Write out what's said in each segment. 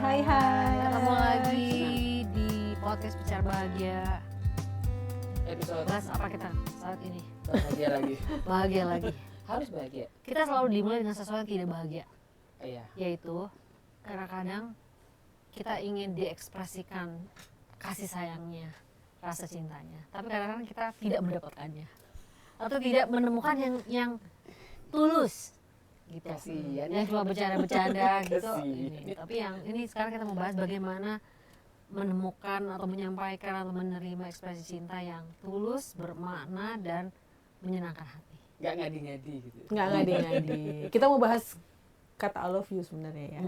Hai hai. Ketemu lagi di podcast Bicara Bahagia. Episode Bahas apa kita saat ini? bahagia lagi. Bahagia lagi. Harus bahagia. Kita selalu dimulai dengan sesuatu yang tidak bahagia, Iya. yaitu kadang-kadang kita ingin diekspresikan kasih sayangnya, rasa cintanya, tapi kadang-kadang kita tidak mendapatkannya atau tidak menemukan yang tulus gitu. Kasian. Yang cuma bercanda-bercanda gitu. Kasian. Tapi yang ini sekarang kita membahas bagaimana menemukan atau menyampaikan atau menerima ekspresi cinta yang tulus, bermakna dan menyenangkan hati. Nggak ngadi-ngadi gitu. Nggak ngadi-ngadi. Kita mau bahas kata I love you sebenarnya ya.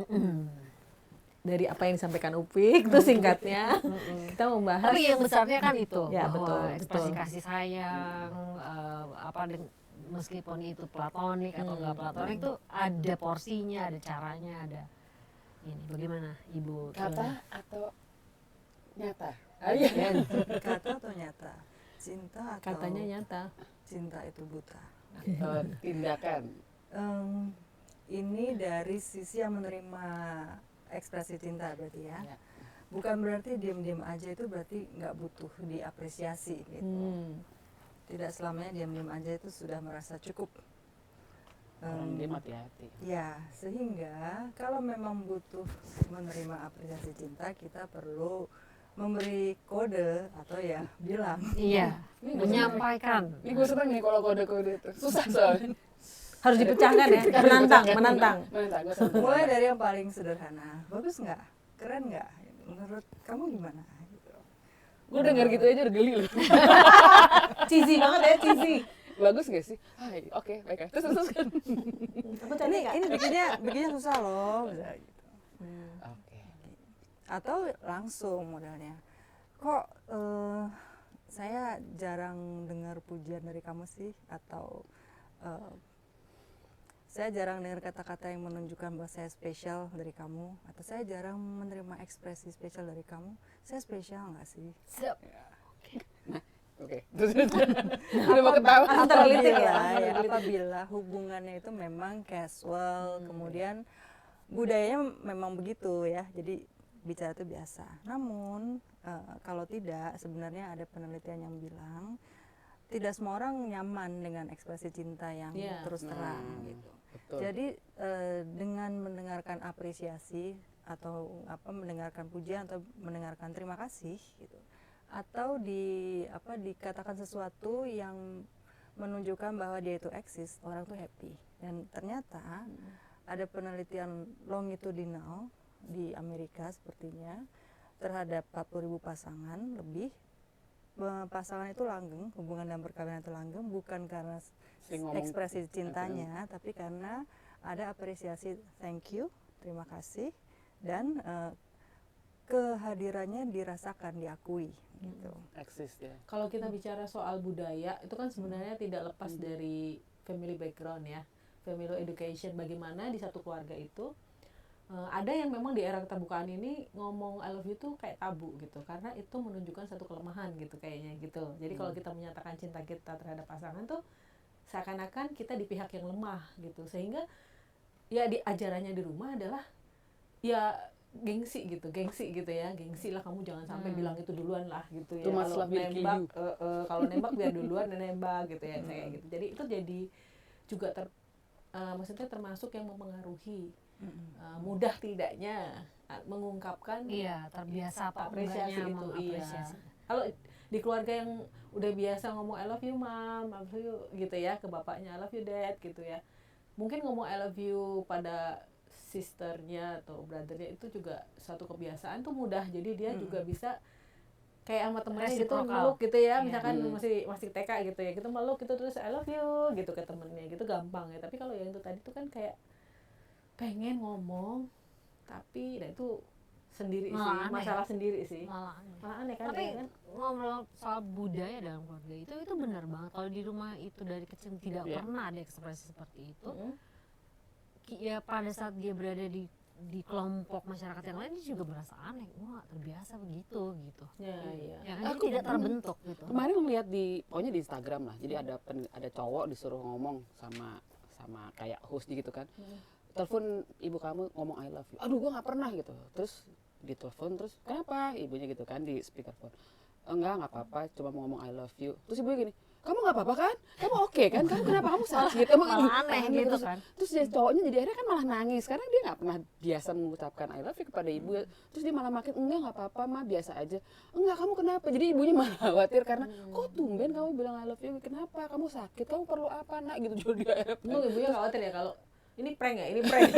Dari apa yang disampaikan Upik itu singkatnya. Kita mau bahas. Tapi yang besarnya kan itu, Ya, bahwa betul, ekspresi betul. kasih sayang, meskipun itu platonik atau enggak platonik itu ada porsinya, ada caranya, ada ini. Bagaimana Ibu? Kata atau nyata? Kata atau nyata? Cinta atau Katanya nyata. cinta itu buta? Atau tindakan? Ini dari sisi yang menerima ekspresi cinta berarti ya. Ya. Bukan berarti diam-diam aja itu berarti nggak butuh diapresiasi gitu. Tidak selamanya diam-diam aja itu sudah merasa cukup. Orang dia hati-hati. Ya, sehingga kalau memang butuh menerima apresiasi cinta, kita perlu memberi kode atau ya bilang. Iya, menyampaikan. Ini gue seneng nih kalau kode-kode itu. Susah soalnya. Harus dipecahkan ya. Menantang. Gue seneng. Mulai dari yang paling sederhana, bagus nggak, keren nggak, menurut kamu gimana? Gitu. Gue denger gitu aja udah geli loh. Cheesy banget ya, cheesy. Bagus gak sih? Hai, oke, baik. Terus kan. Ini bikinnya susah loh, misalnya gitu. Oke. Atau langsung modelnya, kok saya jarang dengar pujian dari kamu sih, atau saya jarang dengar kata-kata yang menunjukkan bahwa saya spesial dari kamu, atau saya jarang menerima ekspresi spesial dari kamu. Saya spesial nggak sih? Siap. Oke. Terus udah mau ketawa. Tergelitik ya. Apabila hubungannya itu memang casual, kemudian budayanya memang begitu ya, jadi bicara itu biasa. Namun kalau tidak, sebenarnya ada penelitian yang bilang tidak semua orang nyaman dengan ekspresi cinta yang Iya. terus terang gitu. Betul. Jadi dengan mendengarkan apresiasi atau mendengarkan pujian atau mendengarkan terima kasih gitu, atau dikatakan sesuatu yang menunjukkan bahwa dia itu eksis, orang tuh happy. Dan ternyata ada penelitian longitudinal di Amerika sepertinya terhadap 40.000 pasangan lebih. Pasangan itu langgeng, hubungan dan perkawinan itu langgeng bukan karena Sering ngomong. ekspresi cintanya, tapi karena ada apresiasi, thank you, terima kasih, dan kehadirannya dirasakan, diakui gitu. Eksis ya. Kalau kita bicara soal budaya, itu kan sebenarnya tidak lepas dari family background ya, family education. Bagaimana di satu keluarga itu ada yang memang di era keterbukaan ini ngomong I love you tuh kayak tabu gitu, karena itu menunjukkan satu kelemahan gitu kayaknya gitu. Jadi kalau kita menyatakan cinta kita terhadap pasangan tuh seakan-akan kita di pihak yang lemah gitu, sehingga ya ajarannya di rumah adalah ya gengsi gitu ya, gengsi lah, kamu jangan sampai bilang itu duluan lah gitu ya. Too much Kalau love will kill nembak you. kalau nembak biar duluan nembak gitu ya, kayak gitu. Jadi itu jadi juga maksudnya termasuk yang mempengaruhi mudah tidaknya mengungkapkan Iya, terbiasa apa apresiasi enggaknya itu. mengapresiasi. Kalau di keluarga yang udah biasa ngomong I love you mom, I love you gitu ya, ke bapaknya I love you dad gitu ya, mungkin ngomong I love you pada sisternya atau brothernya itu juga suatu kebiasaan tuh mudah, jadi dia juga bisa kayak sama temennya gitu Reciprocal. meluk gitu ya, Iya. misalkan masih TK gitu ya, gitu meluk gitu terus I love you gitu ke temennya gitu, gampang ya. Tapi kalau yang itu tadi tuh kan kayak pengen ngomong tapi itu sendiri Malah sih, aneh. masalah sendiri sih, Malah aneh. malah aneh kan. Tapi ya kan? ngomong soal budaya dalam keluarga itu benar banget. Kalau di rumah itu dari kecil tidak Iya. pernah ada ekspresi seperti itu. Mm-mm. Ya pada saat dia berada di kelompok masyarakat yang lain dia juga merasa aneh, wah terbiasa begitu gitu. Ya, Ya kan dia tidak terbentuk gitu. Kemarin ngeliat pokoknya di Instagram lah. Jadi ada cowok disuruh ngomong sama kayak host gitu kan. telepon ibu kamu ngomong I love you. Aduh, gue nggak pernah gitu. Terus ditelepon, terus kenapa? Ibunya gitu kan di speakerphone. Enggak apa-apa, cuma mau ngomong I love you. Terus ibunya gini, kamu nggak apa-apa kan? Kamu oke kan? Kamu kenapa kamu sakit? Kamu Malah aneh gitu terus, kan. Terus dia cowoknya jadi akhirnya kan malah nangis karena dia nggak pernah biasa mengucapkan I love you kepada ibu. Terus dia malah makin enggak nggak apa-apa mah biasa aja. Enggak, kamu kenapa? Jadi ibunya malah khawatir karena kok tumben kamu bilang I love you, kenapa? Kamu sakit? Kamu perlu apa nak? Gitu jadi dia akhirnya Untung ibunya khawatir ya kalau ini prank ya, ini prank.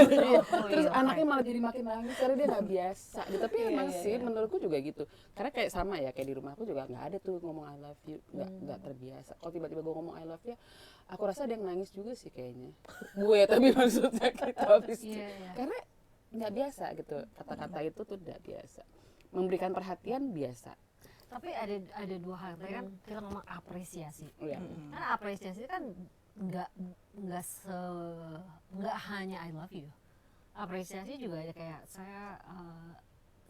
terus anaknya malah jadi makin nangis karena dia nggak biasa gitu. Tapi Iya, emang iya, sih iya. menurutku juga gitu, karena kayak sama ya kayak di rumahku juga nggak ada tuh ngomong I love you, nggak terbiasa. Kalau tiba-tiba gue ngomong I love you, aku rasa ada yang nangis juga sih kayaknya gue, tapi maksudnya gitu habis itu. Iya, iya. Karena nggak biasa gitu, kata-kata itu tuh nggak biasa, memberikan perhatian biasa. Tapi ada dua hal tadi kan kita ngomong apresiasi. Ya. Kan apresiasi kan nggak nggak hanya I love you. Apresiasi juga ada kayak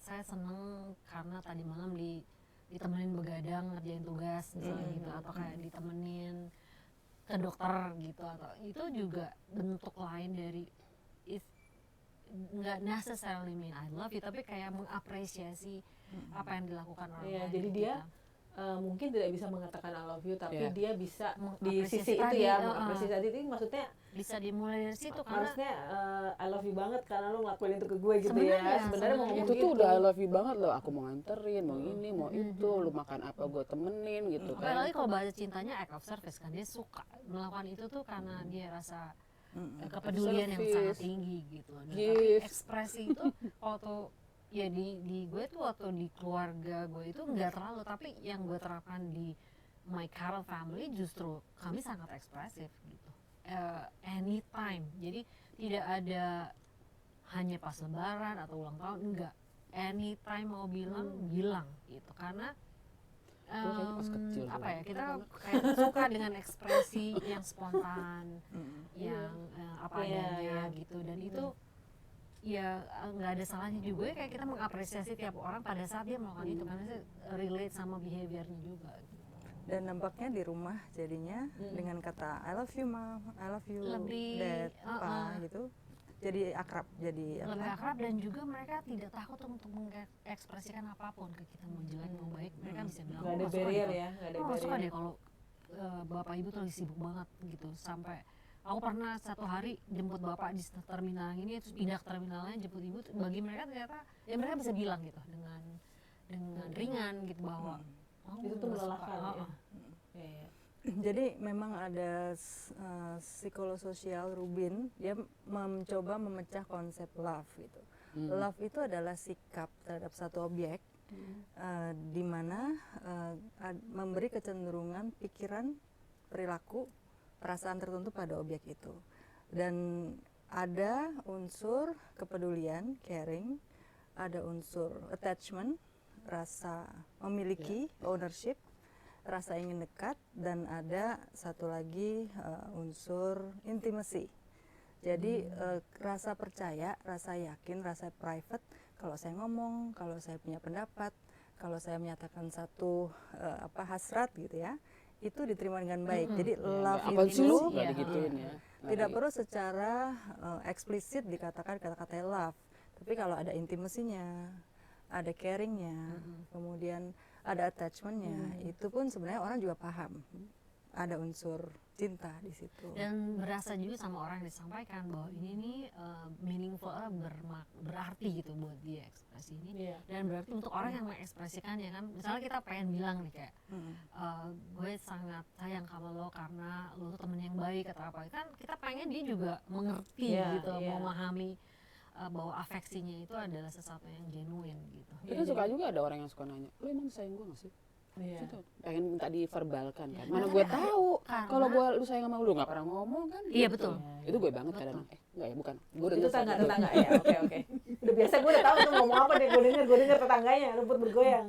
saya seneng karena tadi malam ditemenin begadang ngerjain tugas misalnya gitu, atau kayak ditemenin ke dokter gitu, atau itu juga bentuk lain dari nggak necessarily mean I love you, tapi kayak mengapresiasi apa yang dilakukan orang Iya, lain jadi ke dia kita. Mungkin tidak bisa mengatakan I love you, tapi Iya. dia bisa di Mengapresiasi sisi itu tadi, ya, heeh. mengapresiasi tadi itu maksudnya Bisa dimulai dari situ karena harusnya I love you banget karena lo ngelakuin itu ke gue gitu Sebenarnya, ya. Sebenarnya mau sebenarnya. ngomong Itu gitu. tuh udah I love you banget loh, aku mau nganterin, mau ini, mau itu, lu makan apa gue temenin gitu kan. apalagi kalau bahasa cintanya act of service kan, dia suka melakukan itu tuh karena dia rasa kepedulian yang Service. sangat tinggi gitu. Nah, tapi Gift. ekspresi itu waktu ya di gue tuh waktu di keluarga gue itu nggak terlalu, tapi yang gue terapkan di my current family justru kami sangat ekspresif gitu. Anytime, jadi tidak ada hanya pas lebaran atau ulang tahun, enggak, anytime mau bilang gitu, karena Itu kayaknya pas kecil apa dulu. ya, kita kayak suka dengan ekspresi yang spontan, yang apa Iya, adanya iya. gitu, dan itu ya nggak ada salahnya juga ya, kayak kita mengapresiasi tiap orang pada saat dia melakukan itu karena saya relate sama behaviornya juga gitu. Dan nampaknya di rumah jadinya dengan kata I love you mom, I love you Lebih, dad, apa gitu, jadi akrab, jadi Lebih apa? akrab, dan juga mereka tidak takut untuk mengekspresikan apapun ke kita, mau jelek mau baik, mereka bisa bilang Nggak ada "Oh, nggak suka barrier deh ya, nggak ada kalau- oh, nggak suka barrier. deh kalau bapak ibu tuh lagi sibuk banget gitu, sampai aku pernah satu hari jemput bapak di terminal ini, terus pindah ke terminal lain jemput ibu, bagi mereka ternyata ya mereka bisa bilang gitu dengan ringan gitu bahwa oh, Itu tuh nggak suka. melelahkan ya. Oh, oh. Iya, iya. Jadi memang ada psikososial Rubin, dia mencoba memecah konsep love gitu. Love itu adalah sikap terhadap satu objek, di mana memberi kecenderungan pikiran, perilaku, perasaan tertentu pada objek itu. Dan ada unsur kepedulian, caring, ada unsur attachment, rasa memiliki, ownership, rasa ingin dekat, dan ada satu lagi unsur intimacy. Jadi rasa percaya, rasa yakin, rasa private, kalau saya ngomong, kalau saya punya pendapat, kalau saya menyatakan satu hasrat gitu ya, itu diterima dengan baik. Jadi love Apa sih itu lu? Nggak Iya. digituin ya. tidak perlu secara eksplisit dikatakan kata-kata love, tapi kalau ada intimasinya, ada caringnya, kemudian ada attachmentnya, itu pun sebenarnya orang juga paham ada unsur cinta di situ. Dan berasa juga sama orang yang disampaikan bahwa ini nih meaningful, berarti gitu buat dia ekspresi ini. Iya. Dan berarti untuk orang yang mengekspresikannya kan, misalnya kita pengen bilang nih kayak gue sangat sayang sama lo karena lo tuh temen yang baik atau apa, kan kita pengen dia juga mengerti Iya, gitu, iya. memahami bahwa afeksinya itu adalah sesuatu yang genuine gitu. Tapi kan suka juga ada orang yang suka nanya, lu emang sayang gue gak sih? Iya. Gitu. Pengen minta diverbalkan kan. Ya, Mana tapi gue tahu karena- kalau gue lu sayang sama lu gak pernah ngomong kan. Iya, gitu. betul. Itu gue banget kadang. Enggak ya, bukan. Gue Itu denger tetangga ya, oke. Udah biasa gue udah tahu tuh ngomong apa deh, gue denger tetangganya rumput bergoyang.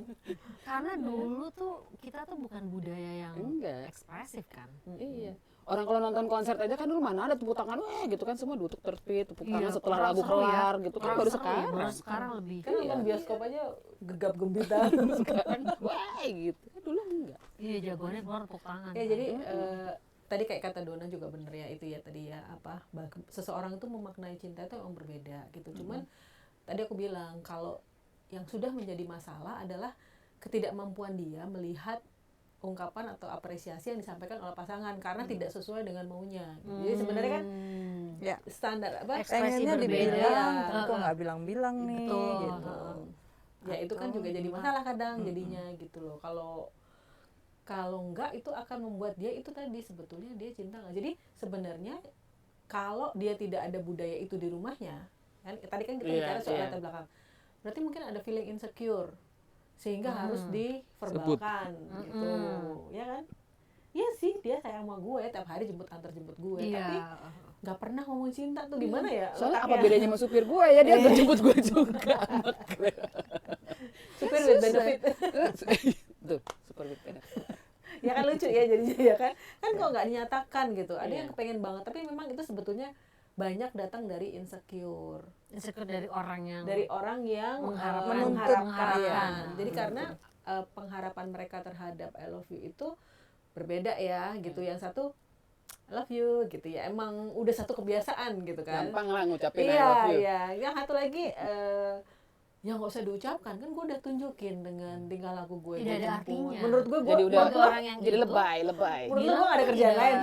Karena dulu tuh kita tuh bukan budaya yang Enggak. ekspresif kan. Iya. Orang kalau nonton konser aja kan dulu mana ada tepuk tangan, wah gitu kan semua duduk tertib, tepuk tangan Iya, setelah kurang lagu seru ya. kelar gitu kan Kurang baru seru ya, sekarang. baru sekarang lebih. Kan nonton bioskop aja gegap gembita. Sekarang wah gitu. Dulu enggak. Iya, jagoannya keluar tepuk tangan. Ya kan. jadi tadi kayak kata Dona juga bener ya, itu ya tadi ya apa, seseorang itu memaknai cinta itu memang berbeda gitu. Cuman tadi aku bilang kalau yang sudah menjadi masalah adalah ketidakmampuan dia melihat ungkapan atau apresiasi yang disampaikan oleh pasangan karena tidak sesuai dengan maunya. Jadi sebenarnya kan Ya. standar apa Ekspresi Pengennya berbeda. dibilang, Ya. tapi kok nggak bilang-bilang nih, Betul. gitu. ya itu kan Atau juga jadi masalah kadang jadinya gitu loh. Kalau enggak itu akan membuat dia itu tadi sebetulnya dia cinta nggak. Jadi sebenarnya kalau dia tidak ada budaya itu di rumahnya, kan tadi kan kita Iya, bicara soal iya. latar belakang, berarti mungkin ada feeling insecure sehingga harus diverbalkan gitu, ya kan? Iya sih dia sayang sama gue, tiap hari jemput antar jemput gue, tapi Iya. nggak pernah ngomong cinta tuh gimana ya? Soalnya apa letaknya? bedanya sama supir gue ya, dia berjemput gue juga. Supir with benefit. Tuh, super benefit. Ya kan lucu ya jadinya ya kan kok nggak dinyatakan gitu, ada yang kepengen banget tapi memang itu sebetulnya banyak datang dari insecure Insecure dari orang yang mengharapkan. Iya. Jadi karena pengharapan mereka terhadap I love you itu berbeda ya gitu. Yang satu I love you gitu ya, emang udah satu kebiasaan gitu kan. Gampang lah ngucapin I Iya love you. iya. Yang satu lagi ya nggak usah diucapkan kan gue udah tunjukin dengan tingkah laku gue. Tidak gue ada jemput. artinya. Menurut gue Jadi udah bagi orang yang jadi gitu, lebay. menurut gue bilang ada kerjaan tidak- lain.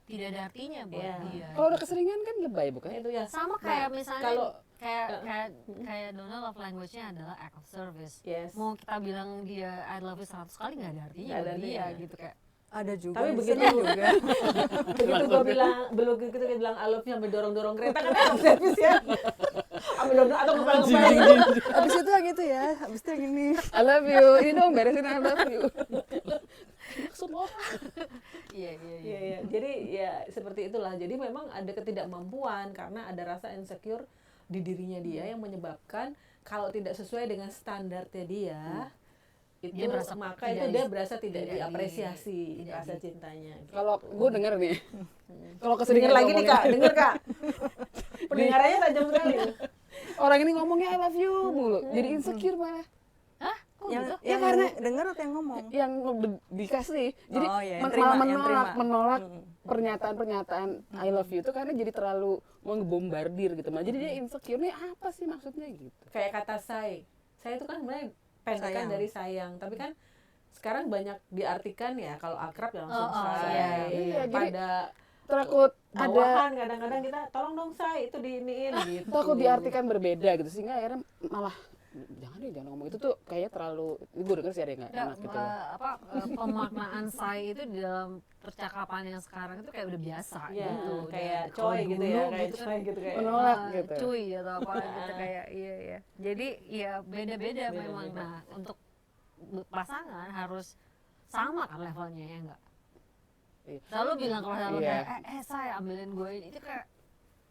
tidak ada artinya buat Iya. dia. Kalau udah keseringan kan lebay bukan? Itu ya Sama kayak misalnya kalau kayak Dona love language-nya adalah act of service. yes. Mau kita bilang dia I love you 100 kali nggak ada artinya Nggak ada buat dia artinya. gitu kayak. Ada juga. Tapi yang begitu senang juga. begitu gue bilang belum gitu kita bilang I love you sampai dorong kereta kan act of service ya. Sampai dorong atau ngepel-ngepel. Habis itu yang itu ya, habis itu yang ini. I love you. Ini dong beresin I love you. Maksud lo? Iya. Iya iya. Jadi ya seperti itulah. Jadi memang ada ketidakmampuan karena ada rasa insecure di dirinya dia yang menyebabkan kalau tidak sesuai dengan standarnya dia itu Dia berasa maka tidak itu dia berasa tidak tidak diapresiasi tidak rasa cintanya. Gitu. Kalau gue denger nih. Kalau Dengar keseringan lagi nih ngomongin- Kak, denger Kak. Pendengarannya tajam sekali. Orang ini ngomongnya I love you mulu. Jadi insecure malah. Hah? Kok Yang, gitu? yang karena denger atau yang ngomong? Yang dikasih. Jadi Oh, iya, yang malah terima, yang menolak terima. pernyataan-pernyataan I love you itu karena jadi terlalu ngebombardir gitu. Malah jadi dia insecure nih apa sih maksudnya gitu. Kayak kata saya itu kan sebenarnya pendekan Sayang. dari sayang, tapi kan sekarang banyak diartikan ya kalau akrab ya langsung Oh, say. iya, iya. Jadi Pada Takut ada bawahan kadang-kadang kita tolong dong say itu diiniin gitu. takut diartikan berbeda gitu sehingga akhirnya malah jangan ngomong itu tuh kayaknya terlalu gue denger sih ada yang nggak Nggak, enak gitu loh. pemaknaan say itu di dalam percakapan yang sekarang itu kayak udah biasa Iya, gitu. kayak Dan coy kalau gitu ya, dulu kayak gitu kan, coy gitu kayak. Menolak gitu. cuy atau apa gitu kayak iya. Jadi ya beda-beda memang. Nah, untuk pasangan harus sama kan levelnya ya enggak? Iya. Selalu bilang kalau selalu Iya. kayak saya ambilin gue ini itu kayak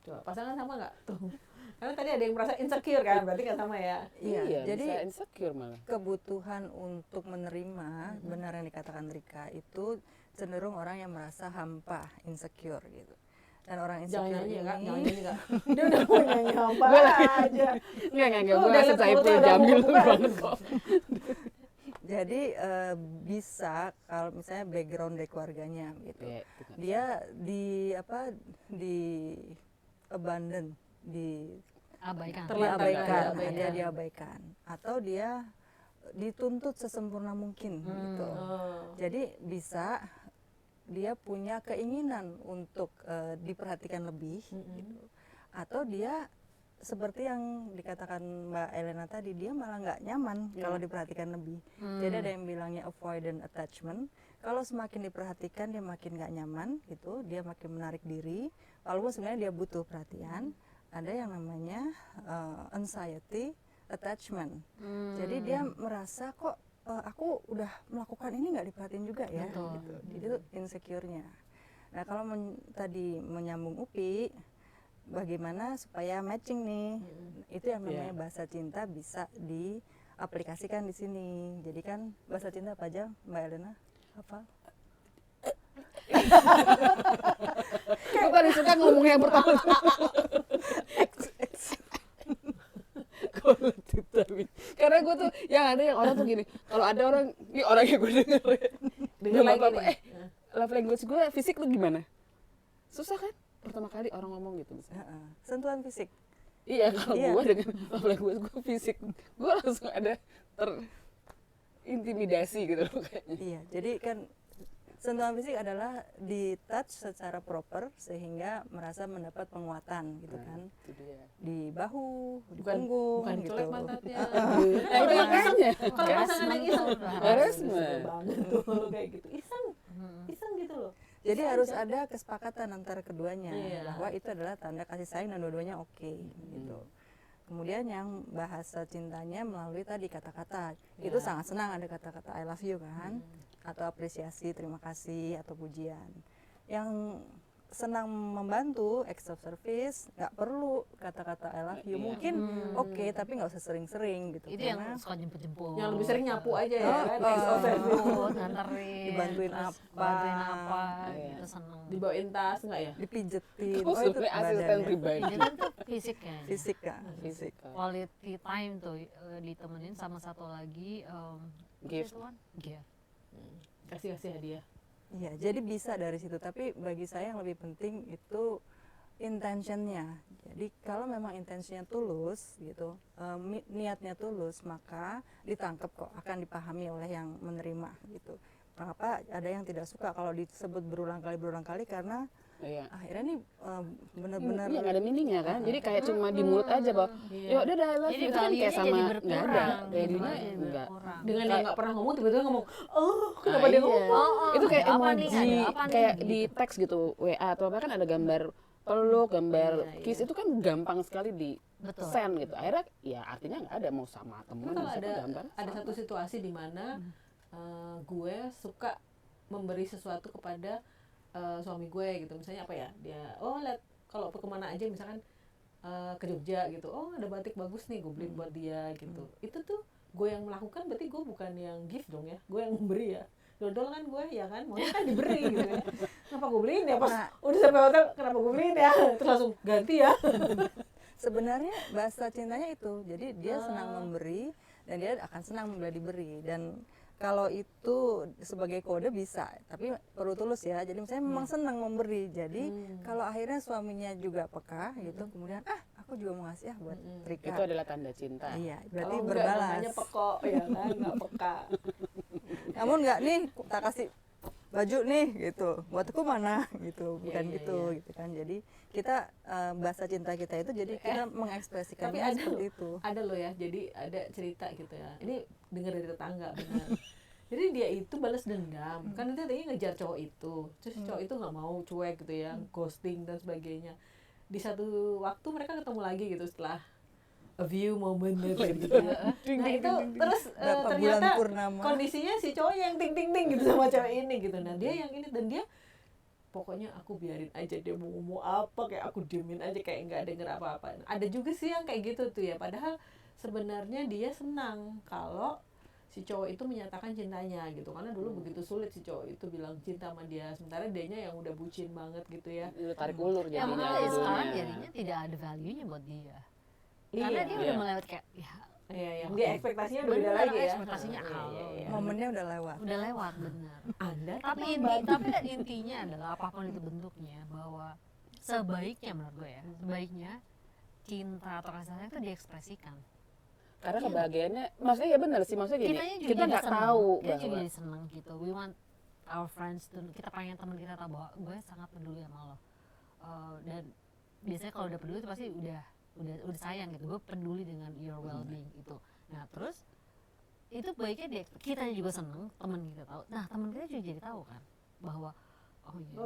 Coba pasangan sama nggak tuh? Karena tadi ada yang merasa insecure kan, berarti nggak sama ya. Iya, jadi bisa insecure malah. kebutuhan untuk menerima benar yang dikatakan Rika itu cenderung orang yang merasa hampa, insecure gitu. Dan orang Jangan insecure nyanyi ini Kak, jangan nyanyi Kak. Dia udah mau nyanyi apa aja. Enggak, Oh, gue udah rasa liat Saiful mulutnya udah Jamil mau tuh buka. banget kok. jadi bisa kalau misalnya background dari keluarganya gitu. Iya, itu kan. Dia di abandon, abaikan. diabaikan, Diabaikan. dia diabaikan atau dia dituntut sesempurna mungkin gitu. Oh. Jadi bisa dia punya keinginan untuk diperhatikan lebih gitu. Atau dia seperti yang dikatakan Mbak Elena tadi, dia malah nggak nyaman kalau diperhatikan lebih. Jadi ada yang bilangnya avoidant attachment. Kalau semakin diperhatikan dia makin nggak nyaman gitu, dia makin menarik diri. Walaupun sebenarnya dia butuh perhatian. Ada yang namanya anxiety attachment. Jadi dia merasa kok aku udah melakukan ini nggak diperhatiin juga ya. Betul. Gitu. Itu insecure-nya. Nah kalau tadi menyambung Upi, bagaimana supaya matching nih? Itu yang namanya bahasa cinta bisa diaplikasikan di sini. Jadi kan bahasa cinta apa aja, Mbak Elena? Apa? Gue paling suka ngomong yang pertama. Karena gue tuh yang ada yang orang tuh gini, kalau ada orang, ini orang yang gue denger ya, Dengar belum lagi apa-apa, nih. love language gue fisik lu gimana? Susah kan? Pertama kali orang ngomong gitu misalnya. Sentuhan fisik. Iya, kalau Iya. gue dengan love language gue fisik, gue langsung ada terintimidasi gitu loh kayaknya. Iya, jadi kan sentuhan fisik adalah di touch secara proper sehingga merasa mendapat penguatan gitu kan. Itu dia. Di bahu, di bukan punggung bukan gitu. colek pantatnya. Nah, itu makanya. Kalau pasangan yang iseng, Harassment. sebel banget tuh kayak gitu. Iseng gitu loh. Jadi harus ada kesepakatan antara keduanya Iya. bahwa itu adalah tanda kasih sayang dan dua-duanya oke gitu. Kemudian yang bahasa cintanya melalui tadi kata-kata. Itu Ya. sangat senang ada kata-kata I love you kan, atau apresiasi, terima kasih atau pujian. Yang senang membantu acts of service nggak perlu kata-kata I love you. Iya. Mungkin oke, tapi nggak usah sering-sering gitu. Itu yang karena suka jemput-jemput. Yang lebih sering nyapu aja ya kan, Oh, acts of service. Jemput, nganterin. Dibantuin terus apa. Bantuin apa, Iya. gitu seneng. Dibawain tas enggak ya? dipijetin. Kamu Oh, itu sebenarnya asisten badannya. pribadi. Ini kan tuh fisik ya. Fisik kan, fisik. Quality time tuh ditemenin sama satu lagi Gift. Gift. Kasih hadiah. Iya, jadi bisa dari situ. Tapi bagi saya yang lebih penting itu intentionnya. Jadi kalau memang intensinya tulus gitu, niatnya tulus, maka ditangkap kok, akan dipahami oleh yang menerima gitu. Kenapa ada yang tidak suka kalau disebut berulang kali karena Iya. akhirnya nih benar-benar Iya, nggak ada meaningnya kan. Jadi kayak cuma di mulut aja bahwa Iya. ya udah dah I love Jadi you itu kan value-nya kayak sama jadi nggak ada. berkurang, Value-nya jadi enggak. berkurang. Dengan yang nggak pernah ngomong tiba-tiba ngomong, oh kenapa Ah, dia iya. ngomong? Itu kayak Ada apa nih, emoji, ada apa nih, kayak gitu. di teks gitu WA atau apa kan ada gambar peluk, gambar Iya, kiss itu kan gampang sekali di Betul. send gitu. Akhirnya ya artinya nggak ada mau sama temen Tapi kalau bisa ada gambar. satu situasi di mana gue suka memberi sesuatu kepada suami gue gitu, misalnya apa ya, dia lihat kalau kemana aja misalkan ke Jogja gitu, ada batik bagus nih gue beliin buat dia gitu. Itu tuh gue yang melakukan, berarti gue bukan yang gift dong ya, gue yang memberi ya. Dodol kan gue ya kan, maunya kan diberi gitu ya. Kenapa gue beliin ya, pas Nah. udah sampai hotel kenapa gue beliin ya, terus langsung ganti ya. sebenarnya bahasa cintanya itu. Jadi dia Ah. senang memberi dan dia akan senang bila diberi. Dan kalau itu sebagai kode bisa, tapi perlu tulus ya. Jadi misalnya memang senang memberi. Jadi kalau akhirnya suaminya juga peka gitu, kemudian aku juga mau ngasih buat Rika. Itu adalah tanda cinta. Iya, berarti Kalau enggak berbalas. namanya pekok ya kan, nggak peka. Namun enggak nih, tak kasih baju nih gitu. Buatku mana gitu, bukan Iya, gitu gitu kan. Jadi kita bahasa cinta kita itu jadi kita mengekspresikannya tapi ada seperti itu. Ada loh ya, jadi ada cerita gitu ya, ini dengar dari tetangga benar. Jadi dia itu balas dendam, kan nanti tadinya ngejar cowok itu, terus cowok itu nggak mau, cuek gitu ya, ghosting dan sebagainya. Di satu waktu mereka ketemu lagi gitu setelah a few moment gitu. Nah itu terus Berapa bulan ternyata purnama. kondisinya si cowok yang ting ting ting gitu sama cewek ini gitu. Nah dia yang ini, dan dia pokoknya aku biarin aja dia mau ngomong apa, kayak aku diemin aja kayak nggak denger apa-apa. Nah, ada juga sih yang kayak gitu tuh ya, padahal sebenarnya dia senang kalau si cowok itu menyatakan cintanya gitu, karena dulu begitu sulit si cowok itu bilang cinta sama dia, sementara dianya yang udah bucin banget gitu ya. Udah tarik ulur Ya jadinya. makanya judulnya. sekarang jadinya tidak ada value-nya buat dia. Karena dia Iya. udah melewati kayak ya Iya, yang dia ekspektasinya udah beda bener, lagi ya. ekspektasinya Iya, kalau iya, iya. Momennya udah lewat. udah lewat bener. Anda Tapi intinya adalah apapun itu bentuknya, bahwa sebaiknya menurut gue ya, sebaiknya cinta atau kasih sayang itu diekspresikan. Karena kebahagiaannya, maksudnya ya benar sih, maksudnya gini, Kitanya juga kita jadi nggak seneng. tahu Kita juga bahwa jadi seneng gitu. We want our friends to, kita pengen teman kita tahu bahwa gue sangat peduli sama lo. Dan biasanya kalau udah peduli itu pasti udah sayang gitu. Gue peduli dengan your well-being itu. Nah terus itu baiknya kita juga seneng, teman kita tahu. Nah teman kita juga jadi tahu kan bahwa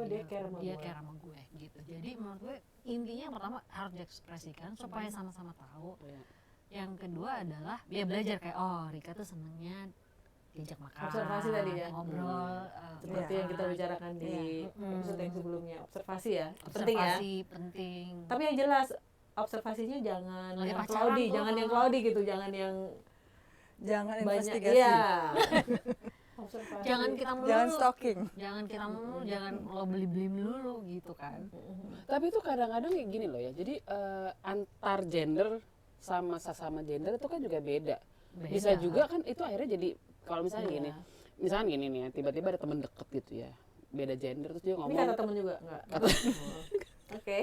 dia care sama dia gue. care sama gue gitu. Jadi menurut gue intinya yang pertama harus diekspresikan supaya sama-sama tahu. Iya. Yang kedua adalah ya belajar kayak Rika tuh senengnya diajak makan, Observasi tadi ya. ngobrol, seperti yang kita bicarakan di episode yang sebelumnya, observasi ya, penting ya. observasi penting. Tapi yang jelas observasinya jangan Lagi yang pacaran cloudy, tuh. jangan yang cloudy gitu, jangan yang Jangan banyak. investigasi. Iya. Observasi. Jangan kita melulu, Jangan stalking. jangan kita melulu, jangan lo beli melulu gitu kan. Tapi itu kadang-kadang kayak gini loh ya. Jadi antar gender sama sesama gender itu kan juga beda. Bisa juga kan itu akhirnya jadi kalau misalnya gini, misalnya gini nih ya, tiba-tiba ada teman deket gitu ya. beda gender terus dia Ini ngomong kata temen juga enggak? Oke.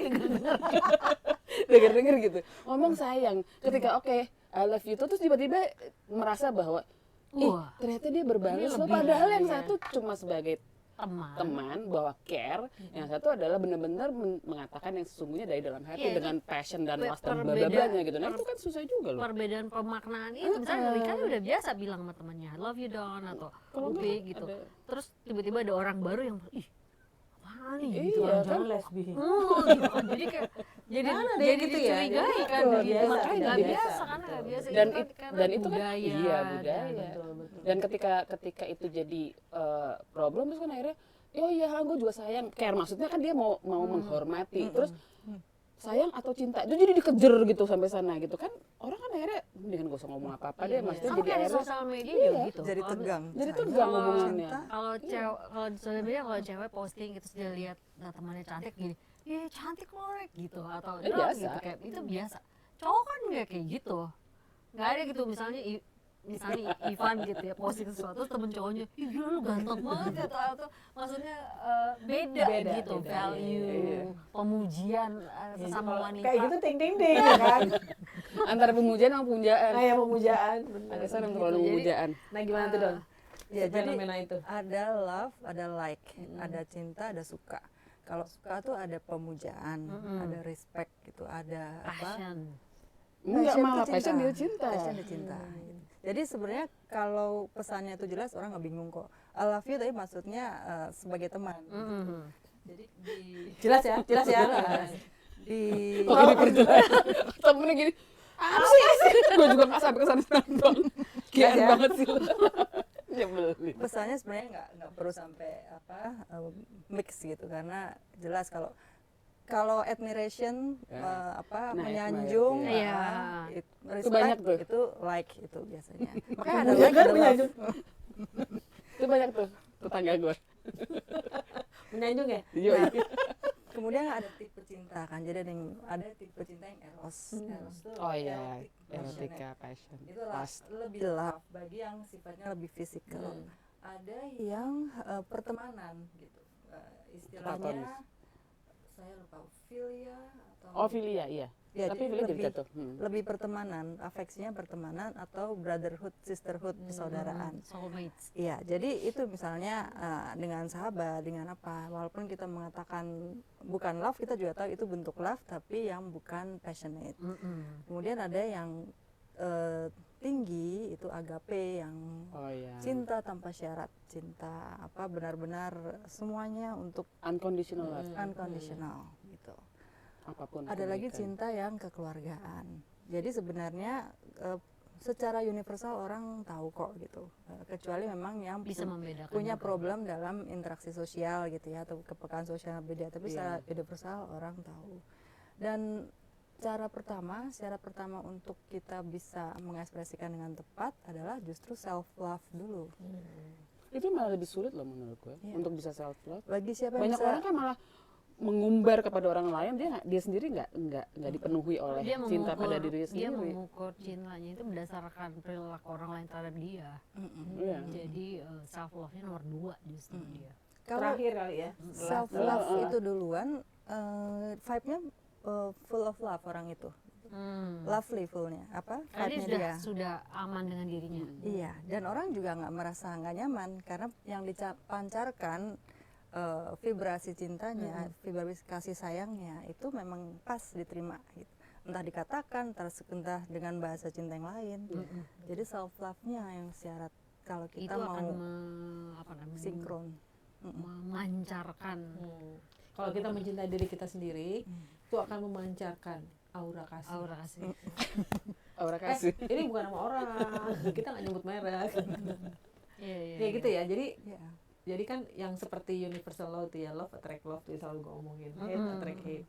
denger gitu ngomong sayang ketika oke I love you terus tiba-tiba merasa bahwa Wah. ternyata dia berbalas Ini loh, lebih, padahal yang iya. satu cuma sebagai teman bahwa care, yang satu adalah benar-benar mengatakan yang sesungguhnya dari dalam hati Iya, itu dengan passion dan love dan perbedaan- bla-bla-blanya gitu. Nah itu kan susah juga loh. Perbedaan pemaknaan itu misalnya Rika udah biasa bilang sama temannya I love you Don atau Kalau Upi nggak gitu, ada- terus tiba-tiba ada orang baru yang ih apaan nih gitu Iya, kan. Jangan lesbi. Gitu kan. Jadi kayak jadi Mana ada jadi yang gitu ya? dicurigai kan Betul, gitu. biasa, Makanya tidak nggak biasa, biasa kan betul, nggak biasa dan itu it- kan dan itu kan budaya, iya budaya Betul, betul. dan ketika itu jadi problem terus kan akhirnya oh iya gue juga sayang care maksudnya kan dia mau menghormati terus sayang atau cinta itu jadi dikejar gitu sampai sana gitu kan orang kan akhirnya dengan gak usah ngomong apa-apa deh maksudnya sama jadi kayak di akhirnya sosial media Iya. juga gitu. Jadi Kalau- tegang. jadi Sayang. tegang Kalau hubungannya cinta. kalau cewek kalau di sosial media kalau cewek posting gitu terus dia lihat temannya cantik gini, cantik loh Rek," gitu atau "Dong," biasa. gitu kayak itu biasa. Cowok kan nggak kayak gitu, nggak ada gitu misalnya misalnya Ivan gitu ya posting sesuatu terus temen cowoknya ih gila lu ganteng banget atau maksudnya beda gitu beda, value iya. pemujian Ya, sesama kalau wanita kayak gitu ting ting ting ya kan. antara pemujaan sama pujaan Kayak pemujaan. bener. ada sana yang gitu. terlalu Jadi- pemujaan Nah gimana tuh Don? Ya, jadi Fenomena itu. ada love, ada like, ada cinta, ada suka. Kalau suka tuh ada pemujaan, ada respect gitu, ada apa? passion. enggak Passion malah itu passion dia cinta Passion dia cinta. gitu. Jadi sebenarnya kalau pesannya itu jelas orang nggak bingung kok. I love you tapi maksudnya sebagai teman. Mhm. Jadi di Jelas ya? di kok gini perjelas temennya gini apa sih gue juga nggak sampai kesana nonton kian ya? banget sih lo nyebelin pesannya sebenarnya nggak perlu sampai mix gitu karena jelas kalau admiration Ya. apa Nah, menyanjung admire, iya. respect, banyak tuh. itu like itu biasanya makanya ada Iya like kan, ada love. menyanjung. itu banyak tuh tetangga gue Menyanjung ya? iya Kemudian ada tipe cinta kan jadi ada tipe cinta yang eros tuh oh iya erotic, erotika passion itu Past. lebih love bagi yang sifatnya lebih fisikal. Ada yang pertemanan gitu. Istilahnya saya lupa filia atau oh filia iya Ya, tapi jadi filia jadi lebih- jatuh lebih pertemanan, afeksinya pertemanan atau brotherhood, sisterhood, persaudaraan. Soulmates. Iya, jadi itu misalnya dengan sahabat, dengan apa, walaupun kita mengatakan bukan love, kita juga tahu itu bentuk love, tapi yang bukan passionate. Kemudian ada yang tinggi, itu agape, yang oh iya cinta tanpa syarat, cinta apa benar-benar semuanya untuk unconditional love unconditional gitu. apapun Ada lagi kebaikan. cinta yang kekeluargaan. Jadi sebenarnya secara universal orang tahu kok gitu. Kecuali memang yang Bisa membedakan punya juga. problem dalam interaksi sosial gitu ya atau kepekaan sosial beda. Tapi secara universal orang tahu. Dan syarat pertama untuk kita bisa mengekspresikan dengan tepat adalah justru self love dulu. itu malah lebih sulit loh menurut gue Iya. untuk bisa self love Bagi siapa yang banyak bisa orang kan malah mengumbar kepada orang lain dia sendiri nggak dipenuhi oleh Dia cinta mengukur- pada dirinya dia sendiri mengukur cintanya itu berdasarkan perilaku orang lain terhadap dia. Iya. Jadi self love-nya nomor 2 justru dia. kalau Terakhir kali ya. self love itu duluan vibe-nya full of love orang itu. Lovely fullnya apa Karena dia vibe-nya sudah aman dengan dirinya. Iya, dan orang juga nggak merasa nggak nyaman karena yang dipancarkan vibrasi cintanya, vibrasi kasih sayangnya itu memang pas diterima. Gitu. Entah dikatakan, entah dengan bahasa cinta yang lain. Jadi self love-nya yang syarat kalau kita Itu akan mau sinkron. memancarkan Kalau kita mencintai diri kita sendiri, itu akan memancarkan aura kasih. aura kasih. aura kasih Ini bukan nama orang, kita nggak nyebut merek. Iya, iya. Ya gitu ya. Iya. Jadi kan yang seperti universal law itu ya, love attract love itu selalu gue omongin, hate attract hate.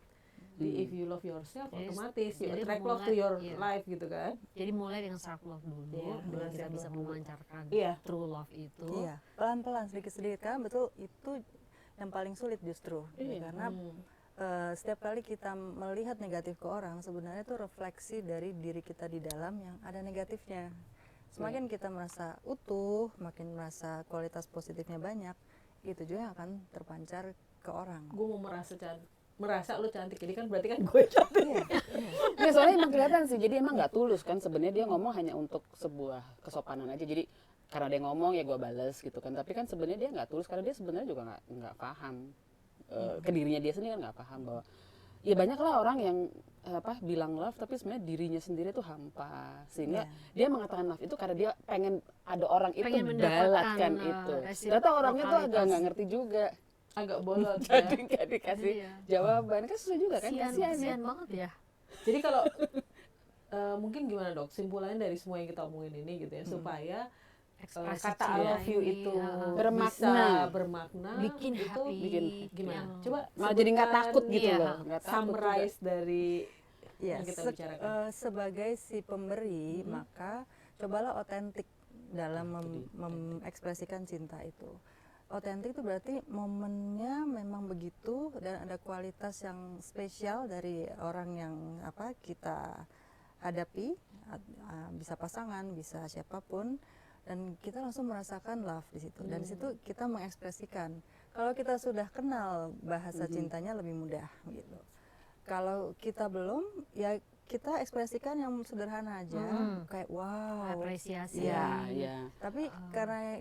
Jadi if you love yourself, Jadi- otomatis you jadi attract love to mulai- your iya. life gitu kan. Jadi mulai dengan self love dulu, Iya, baru dengan kita self bisa love dulu. memancarkan Iya. true love itu. Iya, pelan-pelan sedikit-sedikit kan betul itu yang paling sulit justru. Iya. Karena setiap kali kita melihat negatif ke orang sebenarnya itu refleksi dari diri kita di dalam yang ada negatifnya. Semakin kita merasa utuh, makin merasa kualitas positifnya banyak, itu juga yang akan terpancar ke orang. Gue mau merasa lu cantik, jadi kan berarti kan gue cantik. Iya, Nggak, soalnya emang kelihatan sih, jadi emang nggak tulus kan sebenarnya, dia ngomong hanya untuk sebuah kesopanan aja, jadi karena dia ngomong ya gue bales gitu kan, tapi kan sebenarnya dia nggak tulus karena dia sebenarnya juga nggak paham ke dirinya dia sendiri, kan nggak paham bahwa ya banyak lah orang yang bilang love tapi sebenarnya dirinya sendiri tuh hampa, sehingga dia mengatakan love itu karena dia pengen ada orang itu Pengen balatkan mendapatkan, itu, kasih ternyata orangnya tuh agak lokalitas. nggak ngerti juga, Agak bolot ya. jadi nggak dikasih Iya. jawaban, kan susah juga kan, Kasian, kasihan ya. kasian banget ya. Jadi kalau mungkin gimana dok, simpulannya dari semua yang kita omongin ini gitu ya, supaya Ekspresi kata I cinta love you ini, itu Bermakna. bisa bermakna, bikin itu happy, bikin gimana? yang- Coba Malah jadi nggak sebutkan takut gitu Iya. loh, nggak takut juga. summarize dari Ya, yang kita bicarakan. sebagai si pemberi, maka cobalah otentik dalam mengekspresikan cinta itu. Otentik itu berarti momennya memang begitu dan ada kualitas yang spesial dari orang yang kita hadapi, bisa pasangan, bisa siapapun, dan kita langsung merasakan love di situ. Dan di situ kita mengekspresikan. Kalau kita sudah kenal bahasa cintanya lebih mudah gitu. Kalau kita belum, ya kita ekspresikan yang sederhana aja, kayak wow, apresiasi. Iya, iya. tapi karena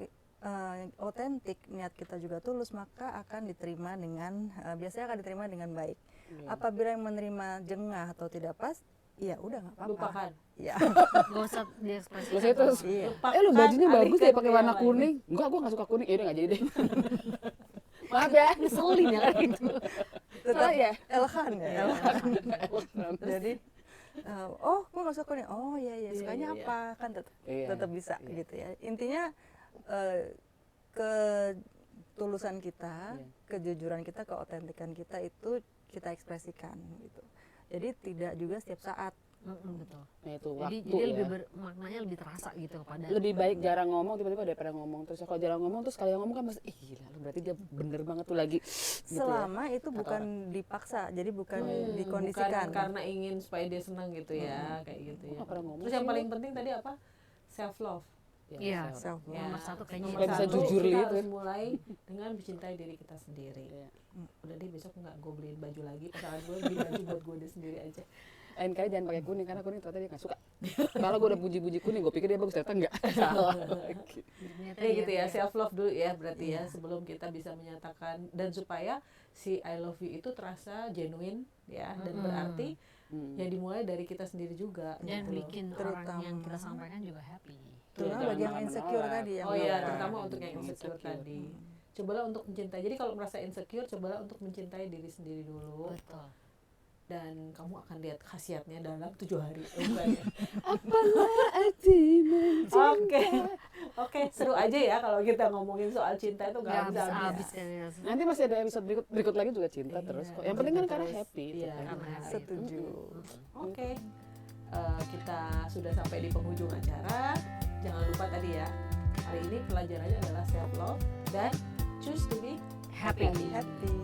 otentik, niat kita juga tulus, maka akan diterima dengan biasanya akan diterima dengan baik. Iya. Apabila yang menerima jengah atau tidak pas, ya udah nggak apa-apa. lupakan. Ya. Gak usah diekspresikan. Terus itu, Iya. lu bajunya Lupakan, bagus deh alihkan pakai ke warna yang lain. kuning. Enggak, gua nggak suka kuning. Yaudah nggak jadi deh. Maaf ya. Ngeselin ya kan itu. Tetap ya. elegan ya. Jadi oh gue nggak suka nih, oh iya Iya, sukanya iya, apa, kan Iya, tetap bisa iya. gitu ya. Intinya ketulusan kita, Iya. kejujuran kita, keotentikan kita itu kita ekspresikan gitu. Jadi tidak juga setiap saat. Betul. Nah itu Jadi waktu jadi ya. lebih maknanya lebih terasa gitu kepada. Lebih baik jarang ngomong tiba-tiba daripada ngomong terus. Kalau jarang ngomong terus sekali ngomong kan mas, gila lu berarti dia bener banget tuh lagi. Gitu ya. Selama itu bukan dipaksa, jadi bukan Bukan dikondisikan. karena ingin supaya dia senang gitu ya, kayak gitu ya. Nggak pernah ngomong Terus yang sih, paling penting tadi apa? Self love. Iya. self. Self-love. Ya, Nomor satu kayaknya nomor Supaya bisa satu, jujur kita gitu. harus mulai dengan mencintai diri kita sendiri. Iya. Udah deh, besok nggak gue beliin baju lagi, pasangan gue beli baju buat gue deh sendiri aja. Lain kali jangan pakai kuning karena kuning ternyata dia nggak suka. Kalau gue udah puji-puji kuning, gue pikir dia bagus ternyata enggak. Salah. ternyata Kayak dia- gitu ya, self love dulu ya berarti ya, sebelum kita bisa menyatakan, dan supaya si I love you itu terasa genuine ya, dan berarti ya dimulai dari kita sendiri juga. dan gitu loh. bikin orang Terutama- yang kita sampaikan juga happy. Terutama Jangan bagi yang malah insecure menolak. tadi yang Oh iya, menolak. terutama untuk yang Yang insecure insecure. tadi. Cobalah untuk mencintai. Jadi kalau merasa insecure, cobalah untuk mencintai diri sendiri dulu. Betul. Dan kamu akan lihat khasiatnya dalam 7 hari. Bukan ya? Apalah arti mencinta. Oke, oke, seru aja ya kalau kita ngomongin soal cinta itu nggak Nggak habis habis. habis ya. Nanti masih ada episode berikut lagi juga cinta Iya, terus kok. Yang penting kan cinta karena terus. happy. itu Iya, kan. karena happy. Setuju. Oke, kita sudah sampai di penghujung acara. Jangan lupa tadi ya, hari ini pelajarannya adalah self love dan choose to be Happy. Happy.